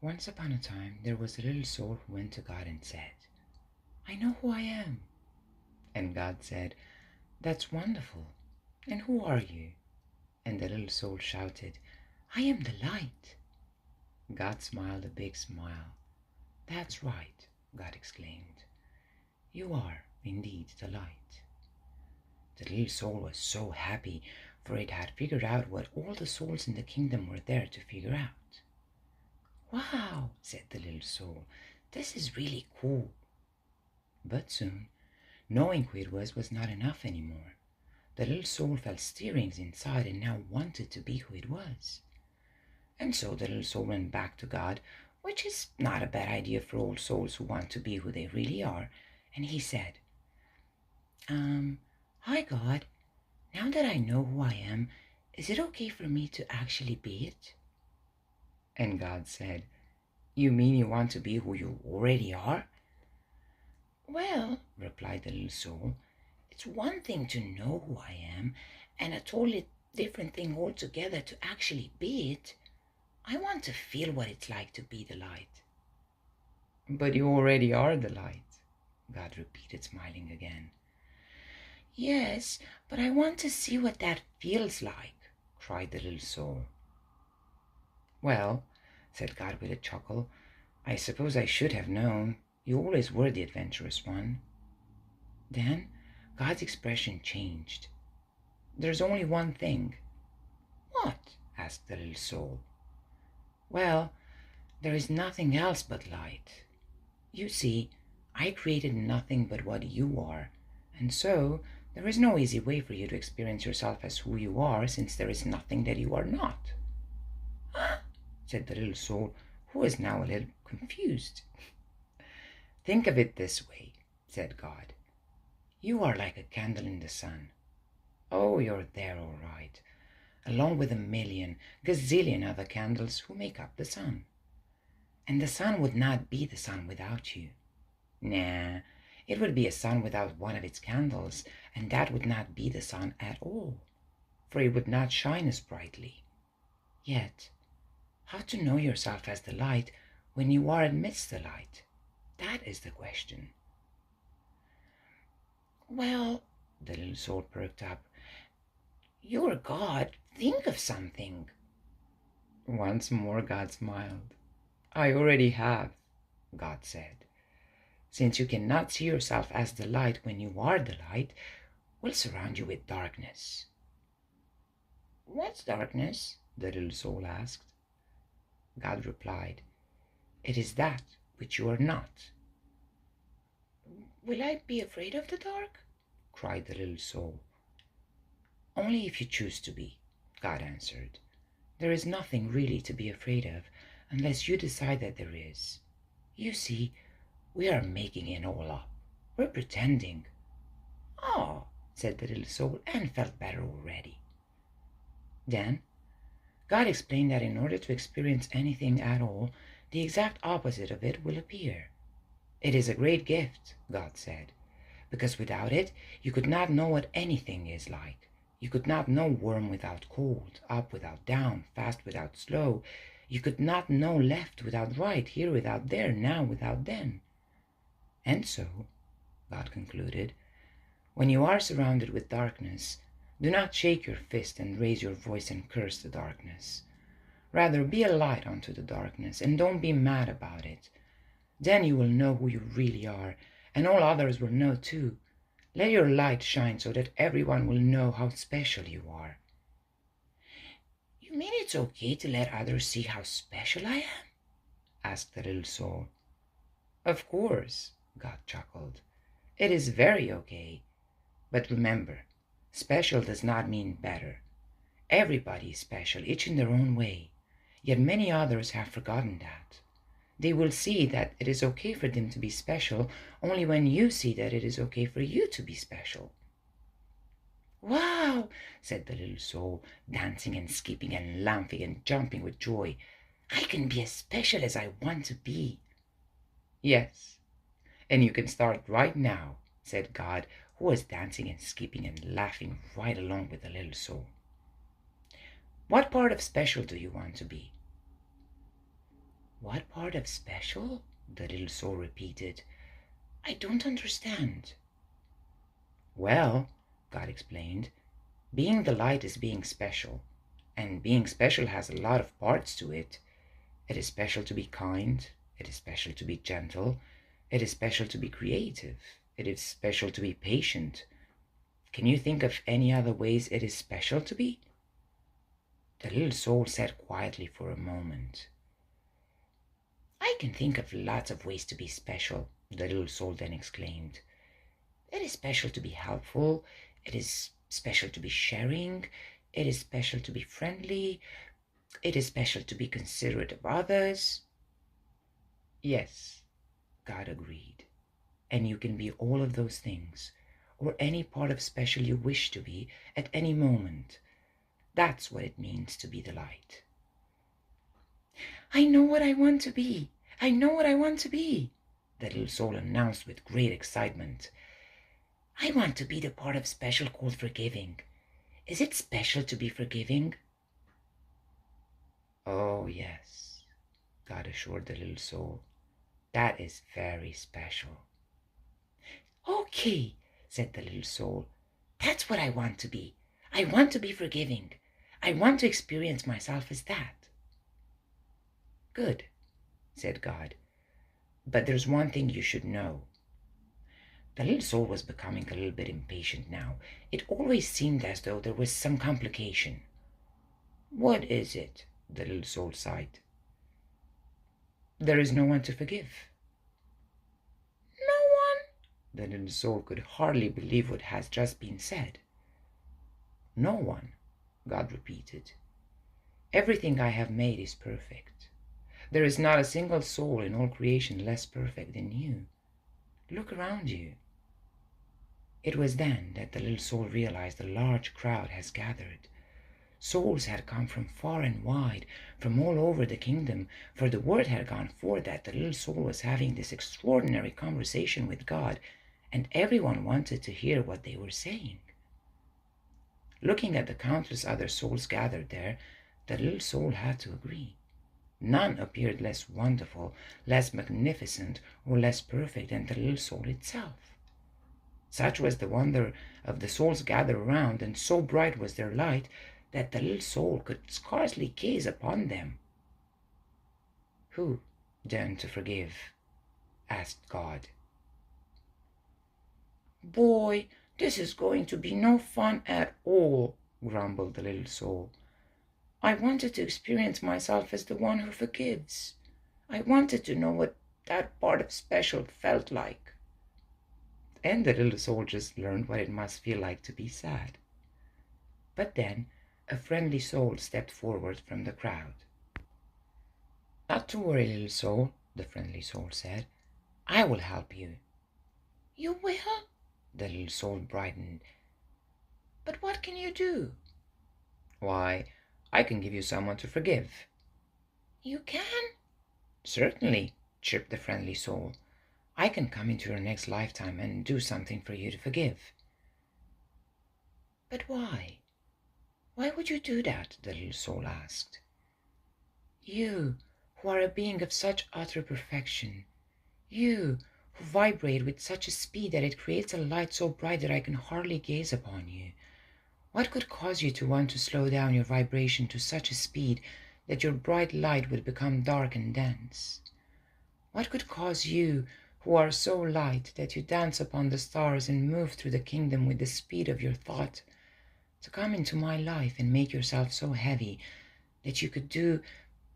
Once upon a time there was a little soul who went to God and said, "I know who I am." And God said, "That's wonderful. And who are you?" And the little soul shouted, "I am the light." God smiled a big smile. "That's right," God exclaimed. "You are indeed the light." The little soul was so happy, for it had figured out what all the souls in the kingdom were there to figure out. "Wow," said the little soul, "this is really cool." But soon, knowing who it was not enough anymore. The little soul felt stirrings inside and now wanted to be who it was. And so the little soul went back to God, which is not a bad idea for all souls who want to be who they really are. And he said, "Hi God, now that I know who I am, is it okay for me to actually be it?" And God said, "You mean you want to be who you already are?" "Well," replied the little soul, "it's one thing to know who I am, and a totally different thing altogether to actually be it. I want to feel what it's like to be the light." "But you already are the light," God repeated, smiling again. "Yes, but I want to see what that feels like," cried the little soul. "Well," said God with a chuckle, "I suppose I should have known. You always were the adventurous one." Then God's expression changed. "There's only one thing." "What?" asked the little soul. "Well, there is nothing else but light. You see, I created nothing but what you are, and so there is no easy way for you to experience yourself as who you are, since there is nothing that you are not." "Huh?" said the little soul, who was now a little confused. "Think of it this way," said God. "You are like a candle in the sun. Oh, you're there all right, along with a million, gazillion other candles who make up the sun. And the sun would not be the sun without you. Nah, it would be a sun without one of its candles, and that would not be the sun at all, for it would not shine as brightly. Yet, how to know yourself as the light when you are amidst the light? That is the question." "Well," the little soul perked up, "you're God. Think of something." Once more God smiled. "I already have," God said. "Since you cannot see yourself as the light when you are the light, we'll surround you with darkness." "What's darkness?" the little soul asked. God replied, "It is that which you are not." "Will I be afraid of the dark?" cried the little soul. "Only if you choose to be," God answered. "There is nothing really to be afraid of, unless you decide that there is. You see, we are making it all up. We're pretending." "Oh," said the little soul, and felt better already. Then God explained that in order to experience anything at all, the exact opposite of it will appear. "It is a great gift," God said, "because without it you could not know what anything is like. You could not know warm without cold, up without down, fast without slow. You could not know left without right, here without there, now without then. And so," God concluded, "when you are surrounded with darkness, do not shake your fist and raise your voice and curse the darkness. Rather, be a light unto the darkness, and don't be mad about it. Then you will know who you really are, and all others will know too. Let your light shine so that everyone will know how special you are." "You mean it's okay to let others see how special I am?" asked the little soul. "Of course," God chuckled. "It is very okay. But remember, special does not mean better. Everybody is special, each in their own way. Yet many others have forgotten that. They will see that it is okay for them to be special only when you see that it is okay for you to be special." "Wow," said the little soul, dancing and skipping and laughing and jumping with joy. "I can be as special as I want to be." "Yes, and you can start right now," said God, who was dancing and skipping and laughing right along with the little soul. "What part of special do you want to be?" What part of special? The little soul repeated. I don't understand. Well, God explained, being the light is being special, and being special has a lot of parts to it. It is special to be kind, it is special to be gentle, it is special to be creative, it is special to be patient. Can you think of any other ways it is special to be? The little soul sat quietly for a moment. I can think of lots of ways to be special, the little soul then exclaimed. It is special to be helpful, it is special to be sharing, it is special to be friendly, it is special to be considerate of others. Yes, God agreed. And you can be all of those things, or any part of special you wish to be at any moment. That's what it means to be the light. I know what I want to be. I know what I want to be, the little soul announced with great excitement. I want to be the part of special called forgiving. Is it special to be forgiving? Oh, yes, God assured the little soul. That is very special. Okay, said the little soul. That's what I want to be. I want to be forgiving. I want to experience myself as that. Good, said God. But there's one thing you should know. The little soul was becoming a little bit impatient now. It always seemed as though there was some complication. What is it? The little soul sighed. There is no one to forgive. No one? The little soul could hardly believe what has just been said. No one, God repeated. Everything I have made is perfect. There is not a single soul in all creation less perfect than you. Look around you. It was then that the little soul realized a large crowd has gathered. Souls had come from far and wide, from all over the kingdom, for the word had gone forth that the little soul was having this extraordinary conversation with God, and everyone wanted to hear what they were saying. Looking at the countless other souls gathered there, the little soul had to agree. None appeared less wonderful, less magnificent, or less perfect than the little soul itself. Such was the wonder of the souls gathered around, and so bright was their light, that the little soul could scarcely gaze upon them. Who, then, to forgive? Asked God. Boy, this is going to be no fun at all, grumbled the little soul. I wanted to experience myself as the one who forgives. I wanted to know what that part of special felt like. And the little soul just learned what it must feel like to be sad. But then a friendly soul stepped forward from the crowd. Not to worry, little soul, the friendly soul said. I will help you. You will? The little soul brightened. But what can you do? Why, I can give you someone to forgive. You can? Certainly, chirped the friendly soul. I can come into your next lifetime and do something for you to forgive. But why? Why would you do that? The little soul asked. You, who are a being of such utter perfection, you, who vibrate with such a speed that it creates a light so bright that I can hardly gaze upon you. What could cause you to want to slow down your vibration to such a speed that your bright light would become dark and dense? What could cause you, who are so light that you dance upon the stars and move through the kingdom with the speed of your thought, to come into my life and make yourself so heavy that you could do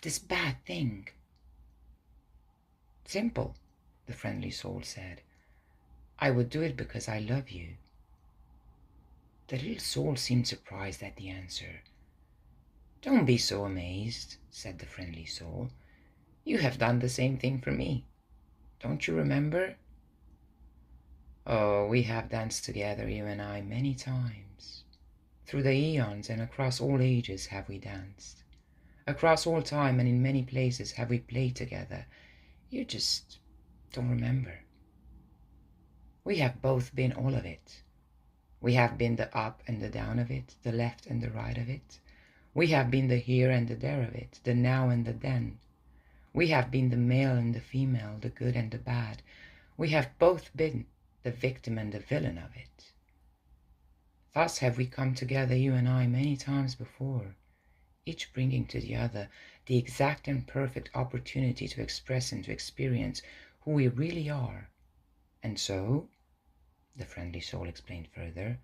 this bad thing? Simple, the friendly soul said. I would do it because I love you. The little soul seemed surprised at the answer. Don't be so amazed, said the friendly soul. You have done the same thing for me. Don't you remember? Oh, we have danced together, you and I, many times. Through the eons and across all ages have we danced. Across all time and in many places have we played together. You just don't remember. We have both been all of it. We have been the up and the down of it, the left and the right of it. We have been the here and the there of it, the now and the then. We have been the male and the female, the good and the bad. We have both been the victim and the villain of it. Thus have we come together, you and I, many times before, each bringing to the other the exact and perfect opportunity to express and to experience who we really are. And so, the friendly soul explained further,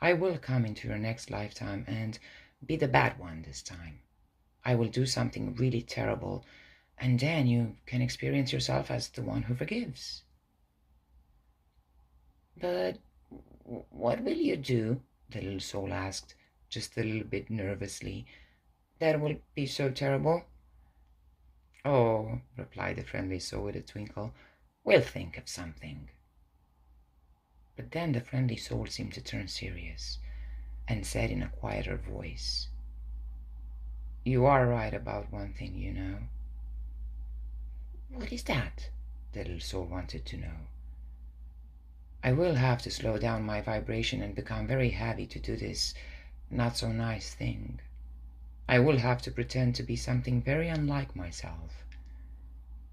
I will come into your next lifetime and be the bad one this time. I will do something really terrible, and then you can experience yourself as the one who forgives. But what will you do? The little soul asked, just a little bit nervously. That will be so terrible. Oh, replied the friendly soul with a twinkle, we'll think of something. But then the friendly soul seemed to turn serious and said in a quieter voice, you are right about one thing, you know. What is that? The little soul wanted to know. I will have to slow down my vibration and become very heavy to do this not so nice thing. I will have to pretend to be something very unlike myself.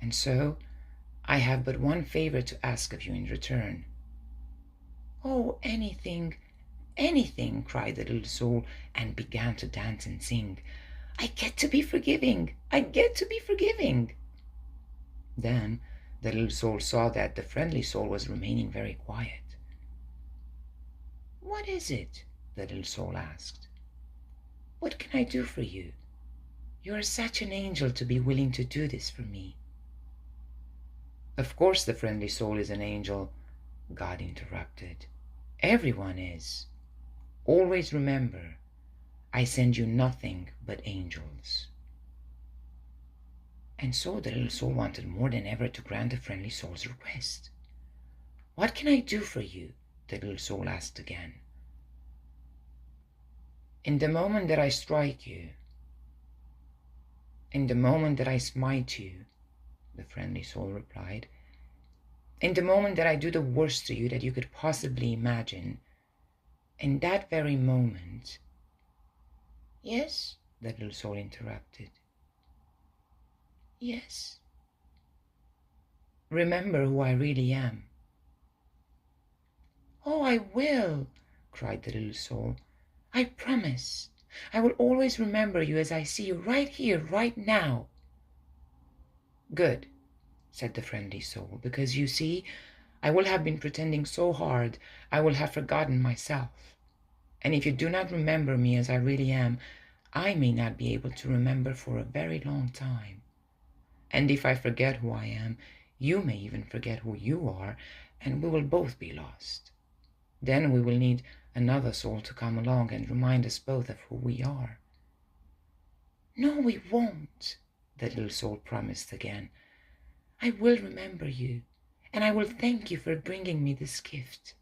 And so I have but one favor to ask of you in return. Oh, anything, anything, cried the little soul and began to dance and sing. I get to be forgiving. I get to be forgiving. Then the little soul saw that the friendly soul was remaining very quiet. What is it? The little soul asked. What can I do for you? You are such an angel to be willing to do this for me. Of course the friendly soul is an angel, God interrupted. Everyone is. Always remember, I send you nothing but angels. And so the little soul wanted more than ever to grant the friendly soul's request. What can I do for you? The little soul asked again. In the moment that I strike you, in the moment that I smite you, the friendly soul replied, in the moment that I do the worst to you that you could possibly imagine, in that very moment. Yes, the little soul interrupted. Yes. Remember who I really am. Oh, I will, cried the little soul. I promise. I will always remember you as I see you right here, right now. Good, said the friendly soul, because you see, I will have been pretending so hard, I will have forgotten myself. And if you do not remember me as I really am, I may not be able to remember for a very long time. And if I forget who I am, you may even forget who you are, and we will both be lost. Then we will need another soul to come along and remind us both of who we are. No, we won't, the little soul promised again. I will remember you, and I will thank you for bringing me this gift,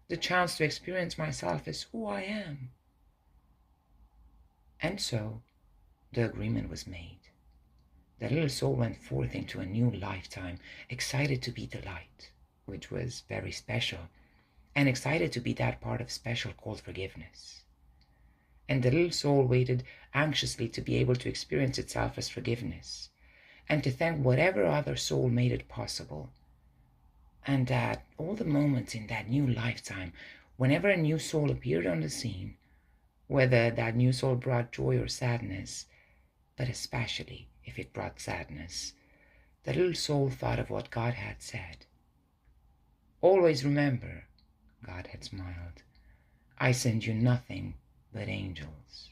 the chance to experience myself as who I am. And so the agreement was made. The little soul went forth into a new lifetime, excited to be the light, which was very special, and excited to be that part of special called forgiveness. And the little soul waited anxiously to be able to experience itself as forgiveness, and to thank whatever other soul made it possible. And at all the moments in that new lifetime, whenever a new soul appeared on the scene, whether that new soul brought joy or sadness, but especially if it brought sadness, the little soul thought of what God had said. Always remember, God had smiled, I send you nothing but angels.